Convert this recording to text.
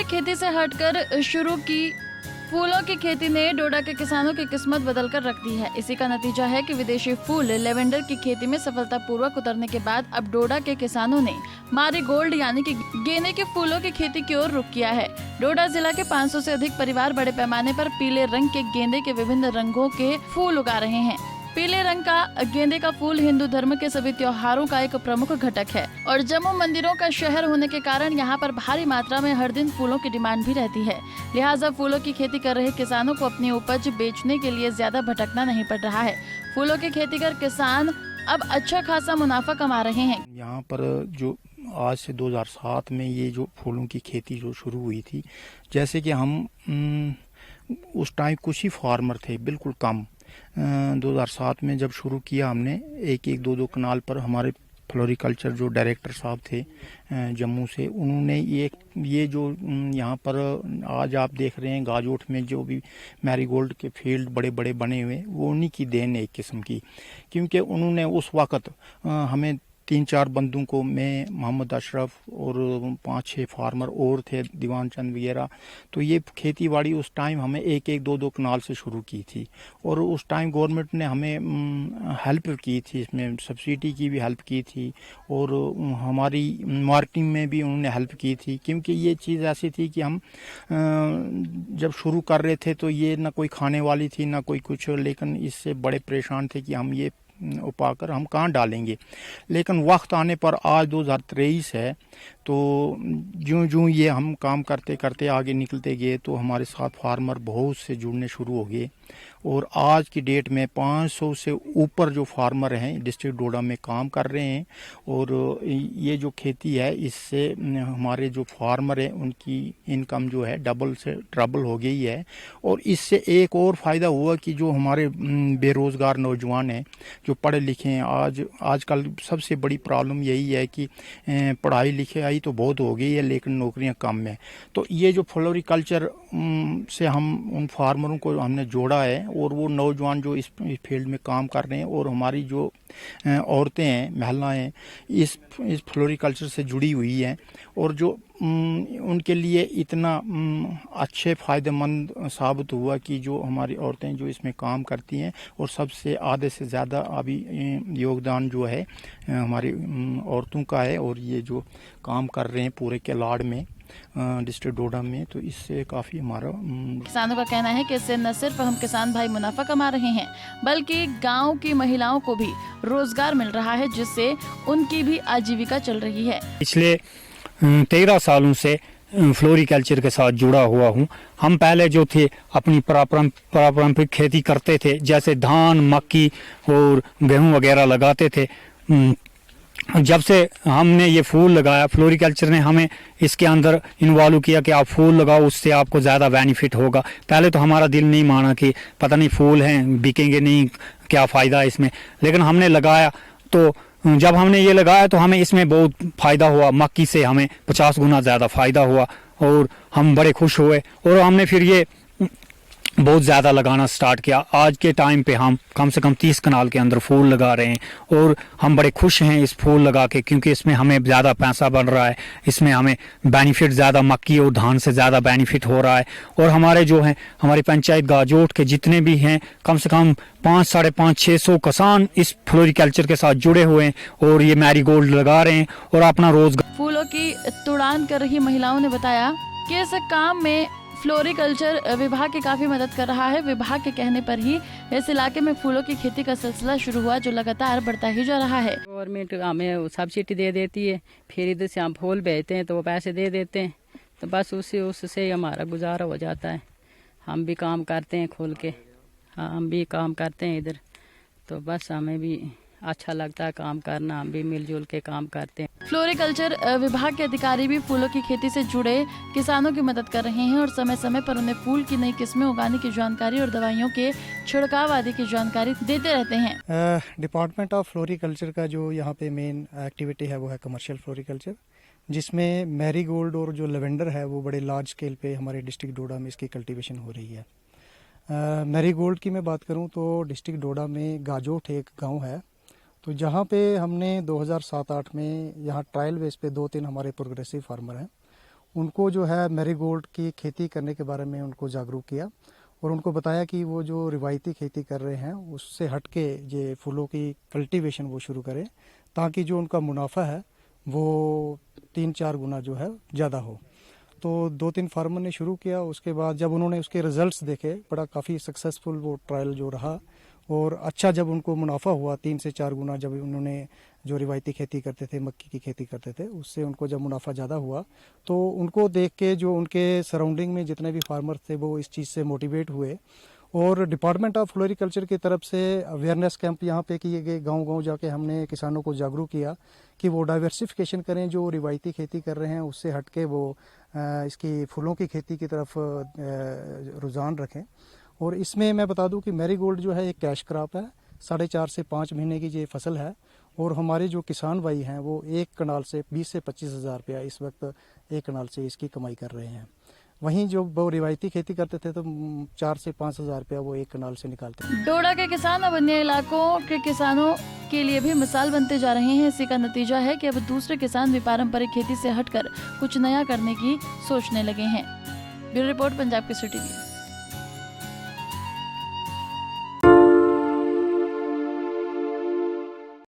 पारंपरिक खेती से हटकर शुरू की फूलों की खेती ने डोडा के किसानों की किस्मत बदलकर रख दी है। इसी का नतीजा है कि विदेशी फूल लेवेंडर की खेती में सफलतापूर्वक उतरने के बाद अब डोडा के किसानों ने मैरीगोल्ड यानी कि गेंदे के फूलों की खेती की ओर रुख किया है। डोडा जिला के 500 से अधिक परिवार बड़े पैमाने पर पीले रंग के गेंदे के विभिन्न रंगों के फूल उगा रहे हैं। पीले रंग का गेंदे का फूल हिंदू धर्म के सभी त्योहारों का एक प्रमुख घटक है और जम्मू मंदिरों का शहर होने के कारण यहाँ पर भारी मात्रा में हर दिन फूलों की डिमांड भी रहती है। लिहाजा फूलों की खेती कर रहे किसानों को अपनी उपज बेचने के लिए ज्यादा भटकना नहीं पड़ रहा है। फूलों की खेती कर किसान अब अच्छा खासा मुनाफा कमा रहे हैं। यहाँ पर जो आज से 2007 में ये जो फूलों की खेती जो शुरू हुई थी, जैसे कि हम उस टाइम कुछ ही फार्मर थे, बिल्कुल कम। 2007 में जब शुरू किया हमने, एक एक दो कनाल पर हमारे फ्लोरिकल्चर जो डायरेक्टर साहब थे जम्मू से, उन्होंने ये जो यहाँ पर आज आप देख रहे हैं गाजोठ में जो भी मैरीगोल्ड के फील्ड बड़े बड़े बने हुए, वो उन्हीं की देन है एक किस्म की। क्योंकि उन्होंने उस वक़्त हमें 3-4 बंदों को, मैं, मोहम्मद अशरफ और 5-6 फार्मर और थे, दीवान चंद वगैरह, तो ये खेती बाड़ी उस टाइम हमें एक एक दो कनाल से शुरू की थी। और उस टाइम गवर्नमेंट ने हमें हेल्प की थी, इसमें सब्सिडी की भी हेल्प की थी और हमारी मार्केटिंग में भी उन्होंने हेल्प की थी। क्योंकि ये चीज़ ऐसी थी कि हम जब शुरू कर रहे थे तो ये ना कोई खाने वाली थी ना कोई कुछ, लेकिन इससे बड़े परेशान थे कि हम ये उपाकर हम कहाँ डालेंगे। लेकिन वक्त आने पर आज 2023 है, तो ज्यों ज्यों ये हम काम करते करते आगे निकलते गए तो हमारे साथ फार्मर बहुत से जुड़ने शुरू हो गए और आज की डेट में 500 से ऊपर जो फार्मर हैं डिस्ट्रिक्ट डोडा में काम कर रहे हैं। और ये जो खेती है, इससे हमारे जो फार्मर हैं उनकी इनकम जो है डबल से ट्रबल हो गई है। और इससे एक और फ़ायदा हुआ कि जो हमारे बेरोज़गार नौजवान हैं जो पढ़े लिखे हैं, आजकल सबसे बड़ी प्रॉब्लम यही है कि पढ़ाई लिखाई तो बहुत हो गई है लेकिन नौकरियां कम है। तो ये जो फ्लोरिकल्चर से हम उन फार्मरों को हमने जोड़ा है और वो नौजवान जो इस फील्ड में काम कर रहे हैं और हमारी जो औरतें हैं, महिलाएं इस फ्लोरिकल्चर से जुड़ी हुई हैं और जो उनके लिए इतना अच्छे फ़ायदेमंद साबित हुआ कि जो हमारी औरतें जो इसमें काम करती हैं, और सबसे आधे से ज़्यादा अभी योगदान जो है हमारी औरतों का है और ये जो काम कर रहे हैं पूरे केलाड़ में डिस्ट्रिक्ट डोडा में, तो इससे काफ़ी हमारा किसानों का कहना है कि इससे न सिर्फ हम किसान भाई मुनाफा कमा रहे हैं बल्कि गांव की महिलाओं को भी रोजगार मिल रहा है, जिससे उनकी भी आजीविका चल रही है। पिछले 13 सालों से फ्लोरिकल्चर के साथ जुड़ा हुआ हूँ। हम पहले जो थे अपनी पारंपरिक खेती करते थे, जैसे धान, मक्की और गेहूँ वगैरह लगाते थे। जब से हमने ये फूल लगाया, फ्लोरिकल्चर ने हमें इसके अंदर इन्वॉल्व किया कि आप फूल लगाओ, उससे आपको ज़्यादा बेनिफिट होगा। पहले तो हमारा दिल नहीं माना कि पता नहीं फूल हैं बिकेंगे नहीं, क्या फ़ायदा है इसमें, लेकिन हमने लगाया। तो जब हमने ये लगाया तो हमें इसमें बहुत फ़ायदा हुआ। मक्की से हमें 50 गुना ज़्यादा फ़ायदा हुआ और हम बड़े खुश हुए और हमने फिर ये बहुत ज़्यादा लगाना स्टार्ट किया। आज के टाइम पे हम कम से कम 30 कनाल के अंदर फूल लगा रहे हैं और हम बड़े खुश हैं इस फूल लगा के, क्योंकि इसमें हमें ज़्यादा पैसा बन रहा है, इसमें हमें बेनिफिट ज़्यादा मक्की और धान से ज़्यादा बेनिफिट हो रहा है। और हमारे जो हैं, हमारी पंचायत गाजोठ के जितने भी हैं, कम से कम 500-600 किसान इस फ्लोरिकल्चर के साथ जुड़े हुए हैं और ये मैरीगोल्ड लगा रहे हैं और अपना रोजगार। फूलों की तुड़ान कर रही महिलाओं ने बताया कि इस काम में फ्लोरिकल्चर विभाग की काफी मदद कर रहा है। विभाग के कहने पर ही इस इलाके में फूलों की खेती का सिलसिला शुरू हुआ, जो लगातार बढ़ता ही जा रहा है। गवर्नमेंट हमें सब्सिडी दे देती है, फिर इधर से हम फूल बेचते हैं तो वो पैसे दे देते हैं, तो बस उससे हमारा गुजारा हो जाता है। हम भी काम करते हैं खोल के, हम भी काम करते हैं इधर, तो बस हमें भी अच्छा लगता है काम करना, हम भी मिलजुल के काम करते हैं। फ्लोरिकल्चर विभाग के अधिकारी भी फूलों की खेती से जुड़े किसानों की मदद कर रहे हैं और समय समय पर उन्हें फूल की नई किस्में उगाने की जानकारी और दवाइयों के छिड़काव आदि की जानकारी देते रहते हैं। डिपार्टमेंट ऑफ फ्लोरिकल्चर का जो यहाँ पे मेन एक्टिविटी है वो है कमर्शियल फ्लोरिकल्चर, जिसमें मैरीगोल्ड और जो लेवेंडर है वो बड़े लार्ज स्केल पे हमारे डिस्ट्रिक्ट डोडा में इसकी कल्टीवेशन हो रही है। मैरीगोल्ड की मैं बात करूँ तो डिस्ट्रिक्ट डोडा में गाजोठ एक गाँव है, तो जहाँ पे हमने 2007-8 में यहाँ ट्रायल बेस पे 2-3 हमारे प्रोग्रेसिव फार्मर हैं, उनको जो है मैरीगोल्ड की खेती करने के बारे में उनको जागरूक किया और उनको बताया कि वो जो रिवायती खेती कर रहे हैं उससे हट के ये फूलों की कल्टीवेशन वो शुरू करें, ताकि जो उनका मुनाफा है वो 3-4 गुना जो है ज़्यादा हो। तो 2-3 फार्मर ने शुरू किया। उसके बाद जब उन्होंने उसके रिजल्ट्स देखे, बड़ा काफ़ी सक्सेसफुल वो ट्रायल जो रहा और अच्छा जब उनको मुनाफा हुआ 3 से 4 गुना, जब उन्होंने जो रिवायती खेती करते थे, मक्की की खेती करते थे, उससे उनको जब मुनाफा ज़्यादा हुआ तो उनको देख के जो उनके सराउंडिंग में जितने भी फार्मर थे वो इस चीज़ से मोटिवेट हुए और डिपार्टमेंट ऑफ फ्लोरिकल्चर की तरफ से अवेयरनेस कैंप यहाँ पे किए गए। गांव-गांव जाके हमने किसानों को जागरूक किया कि वो डाइवर्सिफिकेशन करें, जो रिवायती खेती कर रहे हैं उससे हट के वो इसकी फूलों की खेती की तरफ रुझान रखें। और इसमें मैं बता दूं कि मैरीगोल्ड जो है एक कैश क्रॉप है, 4.5 से 5 महीने की ये फसल है और हमारे जो किसान भाई हैं वो एक कनाल से 20 से 25 हज़ार रुपया इस वक्त एक कनाल से इसकी कमाई कर रहे हैं। वहीं जो वो रिवायती खेती करते थे तो 4 से 5 हज़ार रुपया वो एक कनाल से निकालते थे। डोडा के किसान अब अन्य इलाकों के किसानों के लिए भी मिसाल बनते जा रहे हैं। इसी का नतीजा है कि अब दूसरे किसान भी पारंपरिक खेती से हटकर कुछ नया करने की सोचने लगे हैं। Bureau report, Punjab Kesari TV.